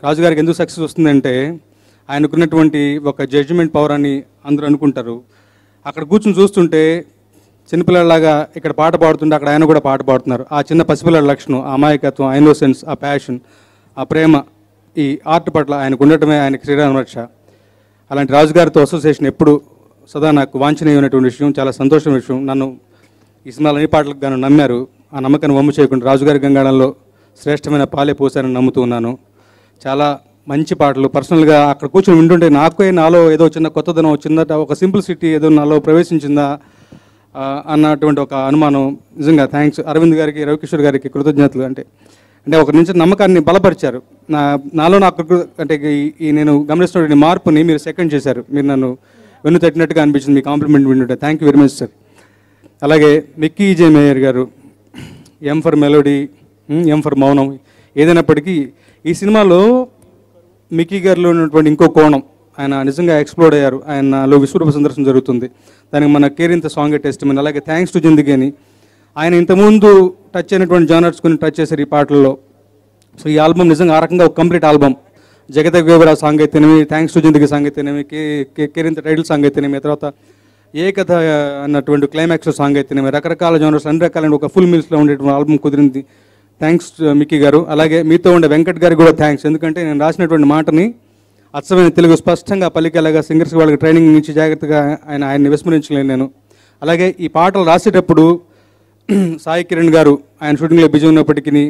రాజుగారికి ఎందుకు సక్సెస్ వస్తుందంటే ఆయనకున్నటువంటి ఒక జడ్జిమెంట్ పవర్ అని అందరూ అనుకుంటారు. అక్కడ కూర్చొని చూస్తుంటే చిన్నపిల్లలాగా ఇక్కడ పాట పాడుతుంటే అక్కడ ఆయన కూడా పాట పాడుతున్నారు. ఆ చిన్న పసిపిల్లల లక్షణం, ఆ అమాయకత్వం, ఆ ఇన్నోసెన్స్, ఆ ప్యాషన్, ఆ ప్రేమ, ఈ ఆర్ట్ పట్ల ఆయనకు ఉండటమే ఆయనకి శ్రీరామ రక్ష. అలాంటి రాజుగారితో అసోసియేషన్ ఎప్పుడు సదా నాకు వాంఛనీయమైనటువంటి విషయం, చాలా సంతోషమైన విషయం. నన్ను ఈ సినిమాలో అన్ని పాటలకు గాను నమ్మారు. ఆ నమ్మకాన్ని వమ్ము చేయకుండా రాజుగారి గంగాళంలో శ్రేష్టమైన పాలే పోసారని నమ్ముతూ ఉన్నాను. చాలా మంచి పాటలు. పర్సనల్గా అక్కడ కూర్చొని వింటుంటే నాలో ఏదో చిన్న కొత్తదనం వచ్చిందట, ఒక సింప్లిసిటీ ఏదో నాలో ప్రవేశించిందా అన్నటువంటి ఒక అనుమానం. నిజంగా థ్యాంక్స్ అరవింద్ గారికి, రవికిషోర్ గారికి కృతజ్ఞతలు. అంటే ఒక నుంచి నమ్మకాన్ని బలపరిచారు. నాలో అంటే నేను గమనిస్తున్నటువంటి మార్పుని మీరు సెకండ్ చేశారు. మీరు నన్ను వెన్ను తట్టినట్టుగా అనిపించింది మీ కాంప్లిమెంట్ వింటుంటే. Thank you very much sir. అలాగే మిక్కీ జే మేయర్ గారు, M for melody, M for మౌనం. ఏదైనప్పటికీ ఈ సినిమాలో మిక్కీ గారిలో ఉన్నటువంటి ఇంకో కోణం, ఆయన నిజంగా ఎక్స్ప్లోర్ అయ్యారు. ఆయనలో విశ్వరూప సందర్శన జరుగుతుంది. దానికి మన కేరింత సాంగ్ టెస్టిమనీ. అలాగే థ్యాంక్స్ టు జిందగీ అని ఆయన ఇంతకుముందు టచ్ అయినటువంటి జానర్స్ కొన్ని టచ్ చేశారు ఈ పాటల్లో. సో ఈ ఆల్బమ్ నిజంగా ఆ రకంగా ఒక కంప్లీట్ ఆల్బమ్. జగత్ గోబరా సాంగ్ అయితేనేమి, థ్యాంక్స్ టు జిందగీ సాంగ్ అయితేనేమి, కేరింత టైటిల్ సాంగ్ అయితేనేమి, తర్వాత ఏ కథ అన్నటువంటి క్లైమాక్స్ సాంగ్ అయితేనేమి, రకరకాల జానర్స్ అన్ని రకాలైన ఒక ఫుల్ మీల్స్లో ఉండేటువంటి ఆల్బమ్ కుదిరింది. థ్యాంక్స్ మిక్కీ గారు. అలాగే మీతో ఉండే వెంకట్ గారికి కూడా థ్యాంక్స్. ఎందుకంటే నేను రాసినటువంటి మాటని అచ్చమైన తెలుగు స్పష్టంగా పలికేలాగా సింగర్స్ వాళ్ళకి ట్రైనింగ్ నుంచి జాగ్రత్తగా ఆయన్ని విస్మరించలేను నేను. అలాగే ఈ పాటలు రాసేటప్పుడు సాయి కిరణ్ గారు ఆయన షూటింగ్లో బిజీ ఉన్నప్పటికీ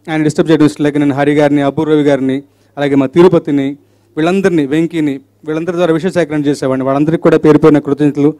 ఆయన డిస్టర్బ్ చేయడం ఇష్టం లేక నేను హరి గారిని, అపూర్వవి గారిని, అలాగే మా తిరుపతిని, వీళ్ళందరినీ, వెంకీని, వీళ్ళందరి ద్వారా విషయ సేకరణ చేసేవాడిని. వాళ్ళందరికీ కూడా పేరు పేరున కృతజ్ఞతలు.